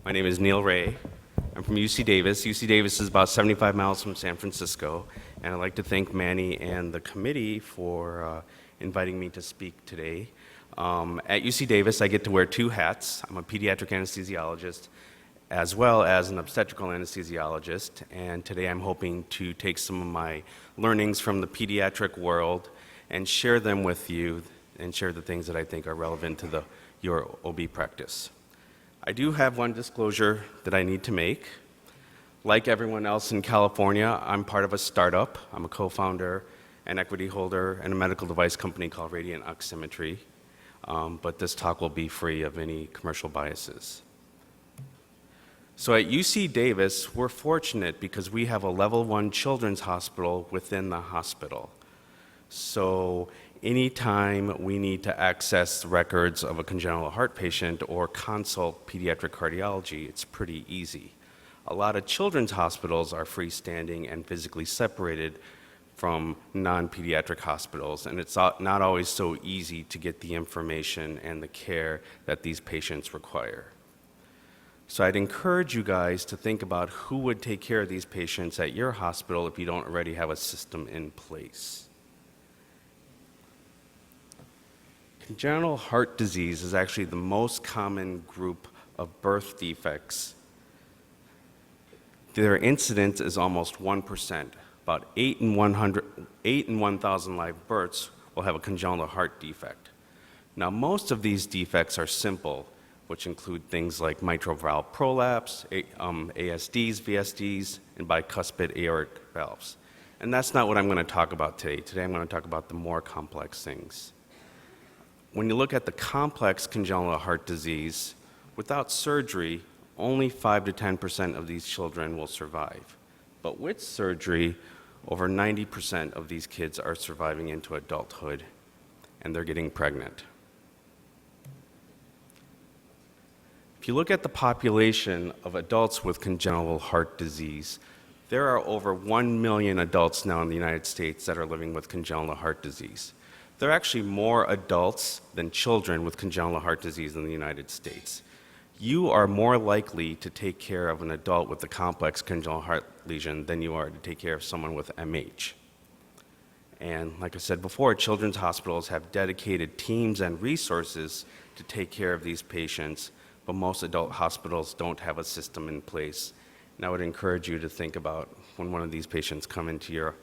My name is Neil Ray. I'm from UC Davis. UC Davis is about 75 miles from San Francisco, and I'd like to thank Manny and the committee for inviting me to speak today. At UC Davis, I get to wear two hats. I'm a pediatric anesthesiologist as well as an obstetrical anesthesiologist, and today I'm hoping to take some of my learnings from the pediatric world and share them with you and share the things that I think are relevant to your OB practice. I do have one disclosure that I need to make. Like everyone else in California, I'm part of a startup. I'm a co-founder and equity holder in a medical device company called Radiant Oximetry, but this talk will be free of any commercial biases. So at UC Davis, we're fortunate because we have a level 1 children's hospital within the hospital. So anytime we need to access records of a congenital heart patient or consult pediatric cardiology, it's pretty easy. A lot of children's hospitals are freestanding and physically separated from non-pediatric hospitals, and it's not always so easy to get the information and the care that these patients require. So I'd encourage you guys to think about who would take care of these patients at your hospital if you don't already have a system in place. Congenital heart disease is actually the most common group of birth defects. Their incidence is almost 1%. About 8 in 1,000 live births will have a congenital heart defect. Now, most of these defects are simple, which include things like mitral valve prolapse, ASDs, VSDs, and bicuspid aortic valves. And that's not what I'm going to talk about today. Today I'm going to talk about the more complex things. When you look at the complex congenital heart disease, without surgery, only 5 to 10% of these children will survive. But with surgery, over 90% of these kids are surviving into adulthood, and they're getting pregnant. If you look at the population of adults with congenital heart disease, there are over 1 million adults now in the United States that are living with congenital heart disease. There are actually more adults than children with congenital heart disease in the United States. You are more likely to take care of an adult with a complex congenital heart lesion than you are to take care of someone with MH. And like I said before, children's hospitals have dedicated teams and resources to take care of these patients, but most adult hospitals don't have a system in place. And I would encourage you to think about when one of these patients come into your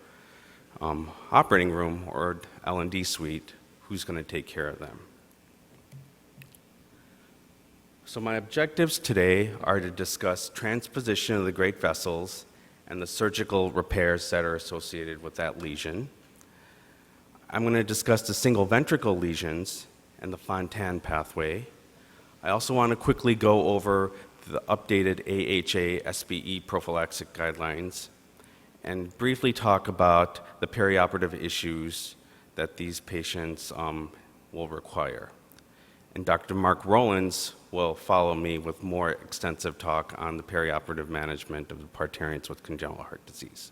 operating room or L&D suite, who's going to take care of them. So my objectives today are to discuss transposition of the great vessels and the surgical repairs that are associated with that lesion. I'm going to discuss the single ventricle lesions and the Fontan pathway. I also want to quickly go over the updated AHA SBE prophylactic guidelines and briefly talk about the perioperative issues that these patients will require. And Dr. Mark Rowlands will follow me with more extensive talk on the perioperative management of the parturients with congenital heart disease.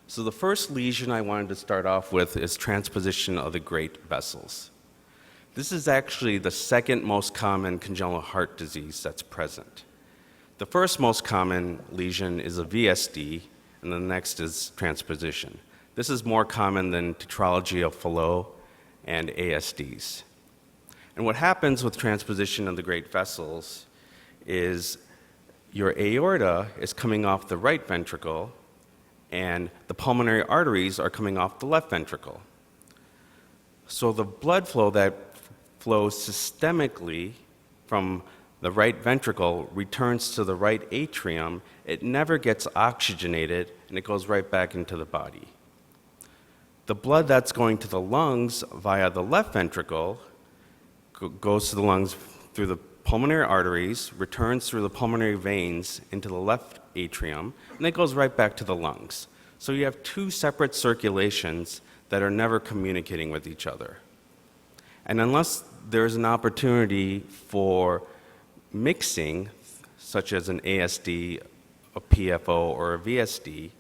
So the first lesion I wanted to start off with is transposition of the great vessels. This is actually the second most common congenital heart disease that's present. The first most common lesion is a VSD, and the next is transposition. This is more common than tetralogy of Fallot and ASDs. And what happens with transposition of the great vessels is your aorta is coming off the right ventricle, and the pulmonary arteries are coming off the left ventricle. So the blood flow that flows systemically from the right ventricle returns to the right atrium. It never gets oxygenated, and it goes right back into the body. The blood that's going to the lungs via the left ventricle goes to the lungs through the pulmonary arteries, returns through the pulmonary veins into the left atrium, and it goes right back to the lungs. So you have two separate circulations that are never communicating with each other. And unless there's an opportunity for mixing, such as an ASD, a PFO, or a VSD,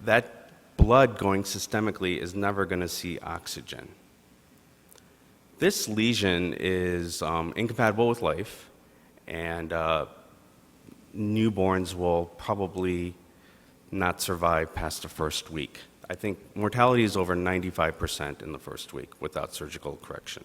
that blood going systemically is never going to see oxygen. This lesion is incompatible with life. and newborns will probably not survive past the first week. I think mortality is over 95% in the first week without surgical correction.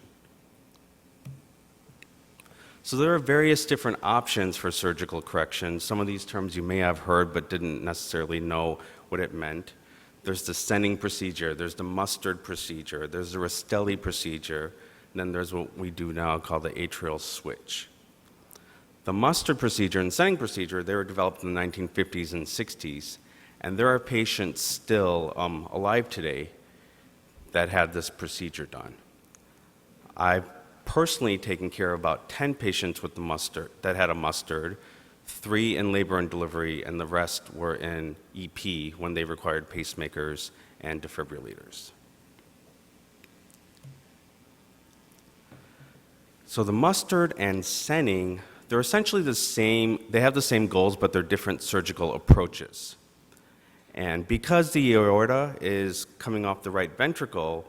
So there are various different options for surgical correction. Some of these terms you may have heard but didn't necessarily know what it meant. There's the Senning procedure, there's the mustard procedure, there's the Rastelli procedure, and then there's what we do now called the atrial switch. The mustard procedure and Senning procedure, they were developed in the 1950s and 60s, and there are patients still alive today that had this procedure done. I've personally taken care of about 10 patients with the mustard that had a mustard, 3 in labor and delivery, and the rest were in EP when they required pacemakers and defibrillators. So the mustard and Senning, they're essentially the same, they have the same goals, but they're different surgical approaches. And because the aorta is coming off the right ventricle,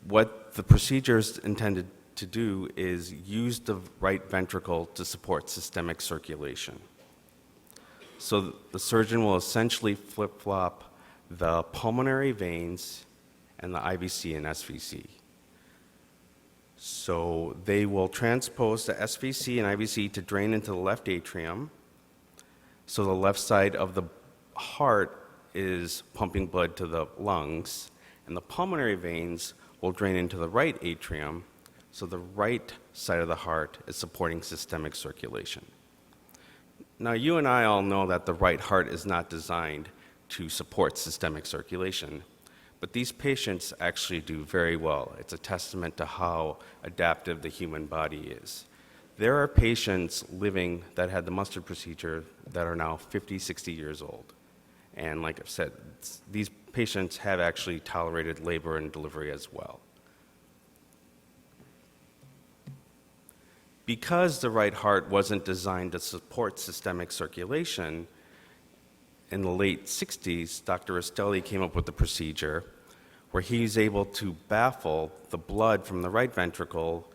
what the procedure is intended to do is use the right ventricle to support systemic circulation. So the surgeon will essentially flip-flop the pulmonary veins and the IVC and SVC. So they will transpose the SVC and IVC to drain into the left atrium, so the left side of the heart is pumping blood to the lungs, and the pulmonary veins will drain into the right atrium, so the right side of the heart is supporting systemic circulation. Now, you and I all know that the right heart is not designed to support systemic circulation, but these patients actually do very well. It's a testament to how adaptive the human body is. There are patients living that had the mustard procedure that are now 50, 60 years old. And like I've said, these patients have actually tolerated labor and delivery as well. Because the right heart wasn't designed to support systemic circulation, in the late 60s, Dr. Rastelli came up with a procedure where he's able to baffle the blood from the right ventricle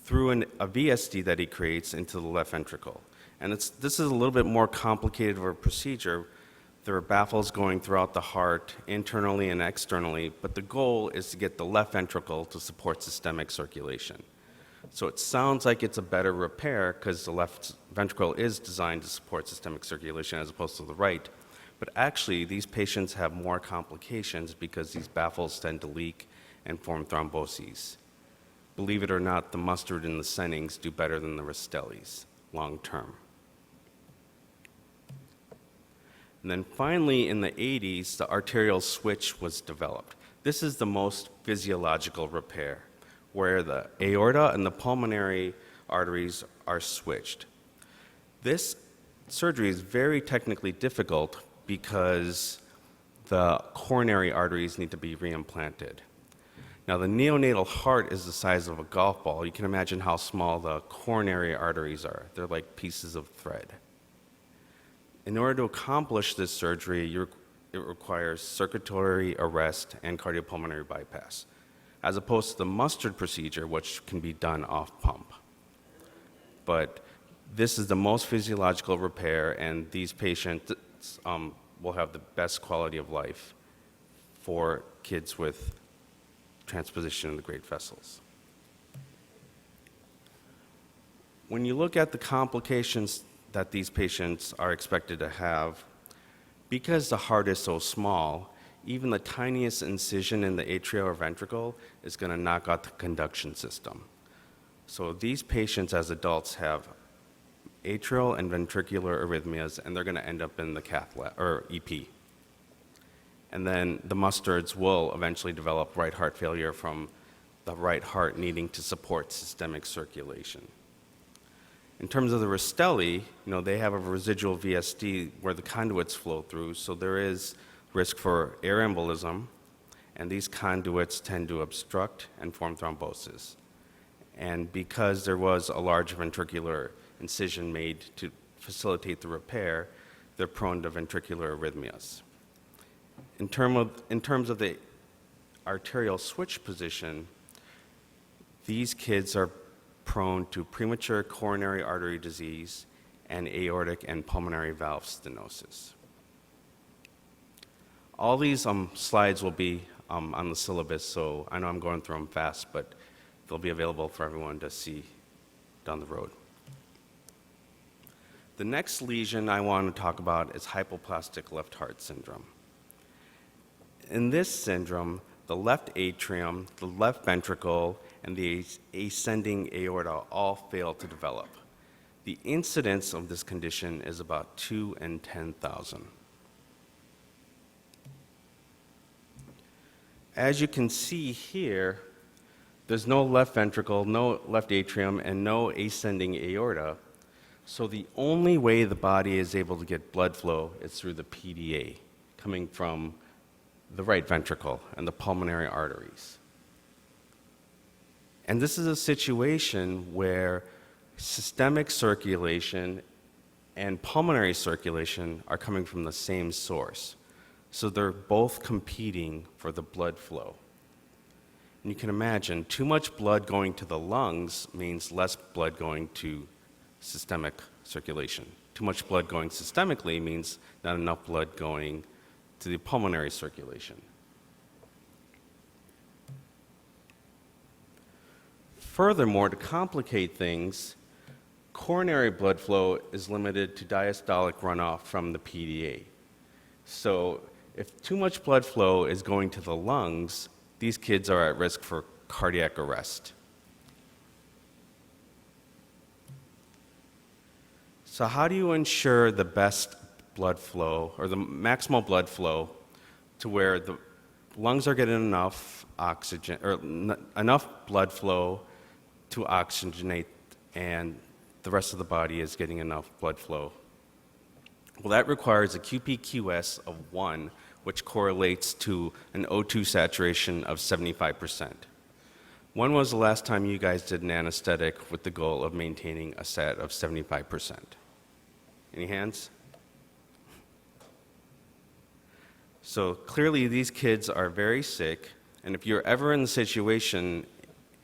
through a VSD that he creates into the left ventricle. And this is a little bit more complicated of a procedure. There are baffles going throughout the heart, internally and externally, but the goal is to get the left ventricle to support systemic circulation. So it sounds like it's a better repair because the left ventricle is designed to support systemic circulation as opposed to the right. But actually, these patients have more complications because these baffles tend to leak and form thromboses. Believe it or not, the mustard and the Sennings do better than the Rastellis long term. And then finally, in the 80s, the arterial switch was developed. This is the most physiological repair, where the aorta and the pulmonary arteries are switched. This surgery is very technically difficult because the coronary arteries need to be reimplanted. Now, the neonatal heart is the size of a golf ball. You can imagine how small the coronary arteries are. They're like pieces of thread. In order to accomplish this surgery, it requires circulatory arrest and cardiopulmonary bypass, as opposed to the mustard procedure, which can be done off pump. But this is the most physiological repair, and these patients will have the best quality of life for kids with transposition in the great vessels. When you look at the complications that these patients are expected to have, because the heart is so small, even the tiniest incision in the atrial or ventricle is going to knock out the conduction system. So these patients as adults have atrial and ventricular arrhythmias, and they're going to end up in the cath lab, or EP. And then the mustards will eventually develop right heart failure from the right heart needing to support systemic circulation. In terms of the Rastelli, they have a residual VSD where the conduits flow through, so there is risk for air embolism, and these conduits tend to obstruct and form thrombosis. And because there was a large ventricular incision made to facilitate the repair, they're prone to ventricular arrhythmias. In terms of the arterial switch position, these kids are prone to premature coronary artery disease and aortic and pulmonary valve stenosis. All these slides will be on the syllabus, so I know I'm going through them fast, but they'll be available for everyone to see down the road. The next lesion I want to talk about is hypoplastic left heart syndrome. In this syndrome, the left atrium, the left ventricle, and the ascending aorta all fail to develop. The incidence of this condition is about 2 in 10,000. As you can see here, there's no left ventricle, no left atrium, and no ascending aorta. So the only way the body is able to get blood flow is through the PDA, coming from the right ventricle and the pulmonary arteries. And this is a situation where systemic circulation and pulmonary circulation are coming from the same source. So they're both competing for the blood flow. And you can imagine, too much blood going to the lungs means less blood going to systemic circulation. Too much blood going systemically means not enough blood going to the pulmonary circulation. Furthermore, to complicate things, coronary blood flow is limited to diastolic runoff from the PDA. So if too much blood flow is going to the lungs, these kids are at risk for cardiac arrest. So how do you ensure the best blood flow, or the maximal blood flow, to where the lungs are getting enough oxygen, or enough blood flow to oxygenate, and the rest of the body is getting enough blood flow? Well, that requires a QPQS of 1, which correlates to an O2 saturation of 75%. When was the last time you guys did an anesthetic with the goal of maintaining a sat of 75%? Any hands? So clearly these kids are very sick, and if you're ever in the situation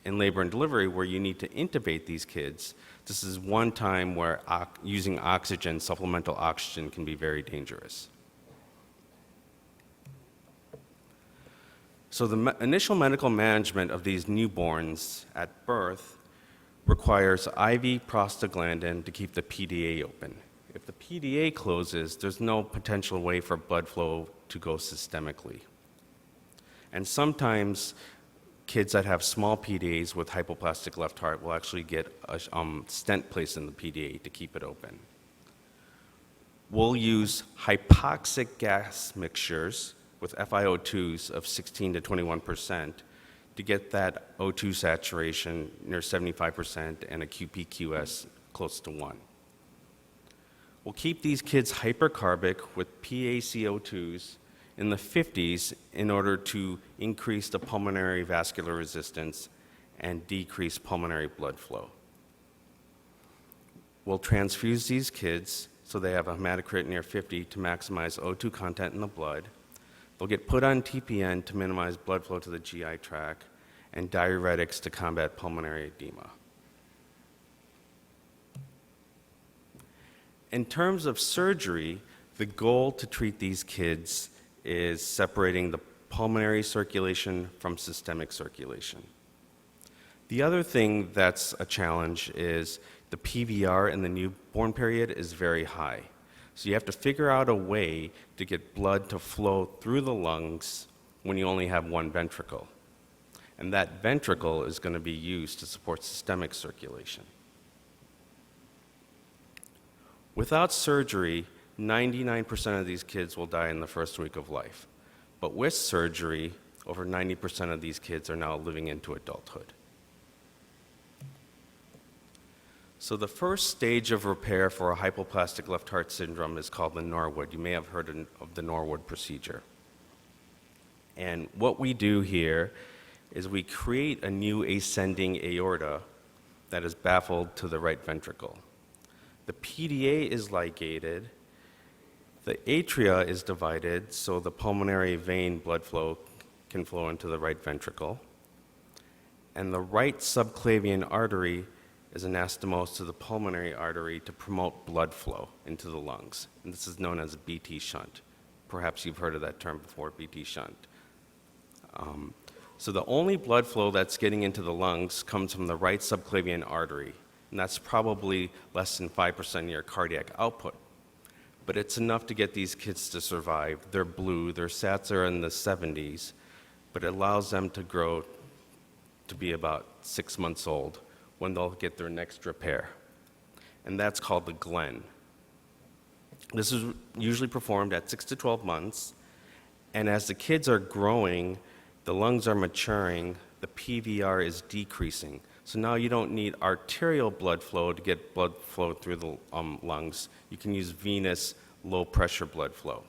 in labor and delivery where you need to intubate these kids, this is one time where using oxygen, supplemental oxygen, can be very dangerous. So the initial medical management of these newborns at birth requires IV prostaglandin to keep the PDA open. If the PDA closes, there's no potential way for blood flow to go systemically. And sometimes kids that have small PDAs with hypoplastic left heart will actually get a stent placed in the PDA to keep it open. We'll use hypoxic gas mixtures with FiO2s of 16 to 21% to get that O2 saturation near 75% and a QPQS close to 1. We'll keep these kids hypercarbic with PaCO2s in the 50s in order to increase the pulmonary vascular resistance and decrease pulmonary blood flow. We'll transfuse these kids so they have a hematocrit near 50 to maximize O2 content in the blood. They'll get put on TPN to minimize blood flow to the GI tract, and diuretics to combat pulmonary edema. In terms of surgery, the goal to treat these kids is separating the pulmonary circulation from systemic circulation. The other thing that's a challenge is the PVR in the newborn period is very high. So you have to figure out a way to get blood to flow through the lungs when you only have one ventricle. And that ventricle is going to be used to support systemic circulation. Without surgery, 99% of these kids will die in the first week of life. But with surgery, over 90% of these kids are now living into adulthood. So the first stage of repair for a hypoplastic left heart syndrome is called the Norwood. You may have heard of the Norwood procedure. And what we do here is we create a new ascending aorta that is baffled to the right ventricle. The PDA is ligated, the atria is divided so the pulmonary vein blood flow can flow into the right ventricle, and the right subclavian artery is anastomosed to the pulmonary artery to promote blood flow into the lungs. And this is known as a BT shunt. Perhaps you've heard of that term before, BT shunt. So the only blood flow that's getting into the lungs comes from the right subclavian artery, and that's probably less than 5% of your cardiac output. But it's enough to get these kids to survive. They're blue, their SATs are in the 70s, but it allows them to grow to be about 6 months old when they'll get their next repair. And that's called the Glen. This is usually performed at 6 to 12 months, and as the kids are growing, the lungs are maturing, the PVR is decreasing. So now you don't need arterial blood flow to get blood flow through the lungs. You can use venous low-pressure blood flow.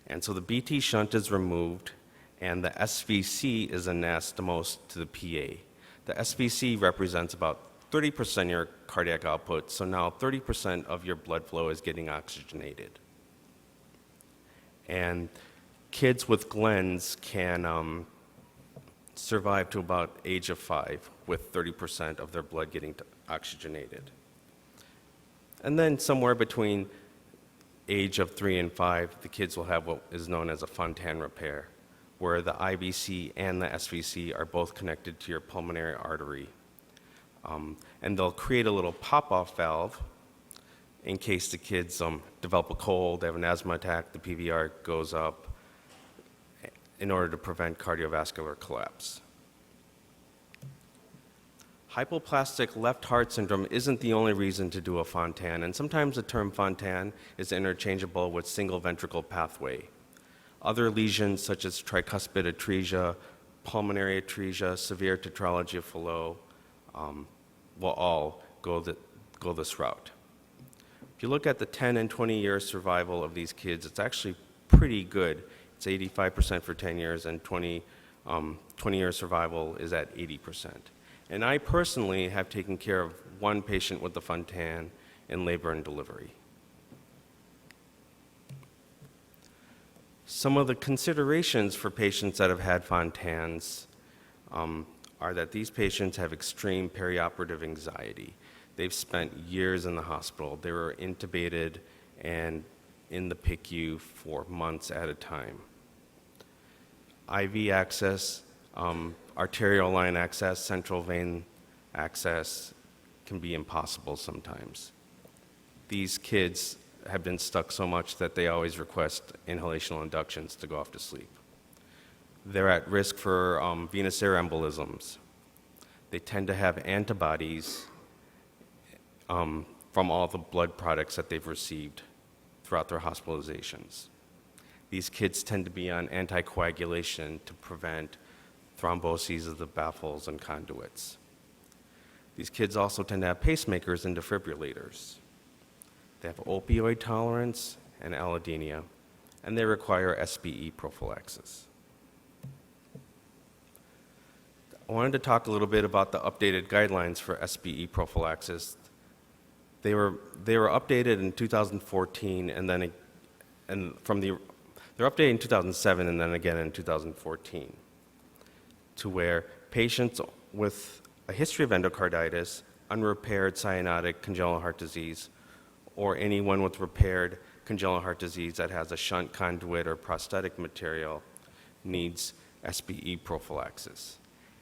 And so the BT shunt is removed, and the SVC is anastomosed to the PA. The SVC represents about 30% of your cardiac output, so now 30% of your blood flow is getting oxygenated. And kids with Glens can survive to about age of 5 with 30% of their blood getting oxygenated. And then somewhere between age of 3 and 5, the kids will have what is known as a Fontan repair, where the IVC and the SVC are both connected to your pulmonary artery. And they'll create a little pop-off valve in case the kids develop a cold, they have an asthma attack, the PVR goes up, in order to prevent cardiovascular collapse. Hypoplastic left heart syndrome isn't the only reason to do a Fontan, and sometimes the term Fontan is interchangeable with single ventricle pathway. Other lesions such as tricuspid atresia, pulmonary atresia, severe tetralogy of Fallot will all go this route. If you look at the 10 and 20-year survival of these kids, it's actually pretty good. It's 85% for 10 years, and 20-year survival is at 80%. And I personally have taken care of one patient with the Fontan in labor and delivery. Some of the considerations for patients that have had Fontans are that these patients have extreme perioperative anxiety. They've spent years in the hospital. They were intubated and in the PICU for months at a time. IV access, arterial line access, central vein access can be impossible sometimes. These kids have been stuck so much that they always request inhalational inductions to go off to sleep. They're at risk for venous air embolisms. They tend to have antibodies from all the blood products that they've received throughout their hospitalizations. These kids tend to be on anticoagulation to prevent thromboses of the baffles and conduits. These kids also tend to have pacemakers and defibrillators. They have opioid tolerance and allodynia, and they require SBE prophylaxis. I wanted to talk a little bit about the updated guidelines for SBE prophylaxis. They were updated in 2014, they're updated in 2007 and then again in 2014, to where patients with a history of endocarditis, unrepaired cyanotic congenital heart disease, or anyone with repaired congenital heart disease that has a shunt conduit or prosthetic material needs SBE prophylaxis.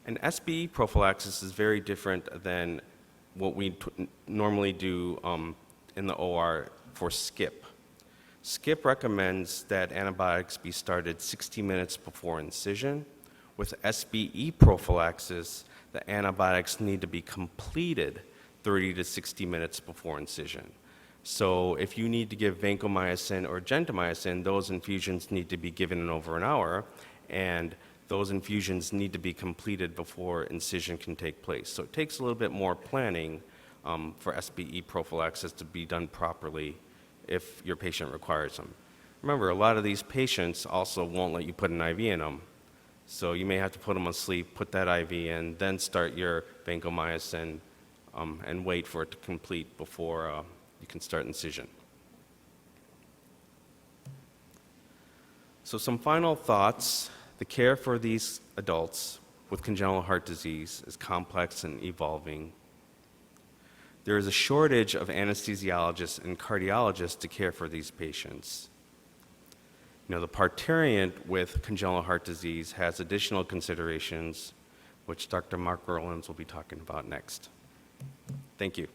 And SBE prophylaxis is very different than what we normally do in the OR for SCIP. SCIP recommends that antibiotics be started 60 minutes before incision. With SBE prophylaxis, the antibiotics need to be completed 30 to 60 minutes before incision. So if you need to give vancomycin or gentamicin, those infusions need to be given in over an hour, and those infusions need to be completed before incision can take place. So it takes a little bit more planning for SBE prophylaxis to be done properly if your patient requires them. Remember, a lot of these patients also won't let you put an IV in them. So you may have to put them asleep, put that IV in, then start your vancomycin and wait for it to complete before you can start incision. So some final thoughts. The care for these adults with congenital heart disease is complex and evolving. there is a shortage of anesthesiologists and cardiologists to care for these patients. The Parturient with congenital heart disease has additional considerations, which Dr. Mark Rollins will be talking about next. Thank you.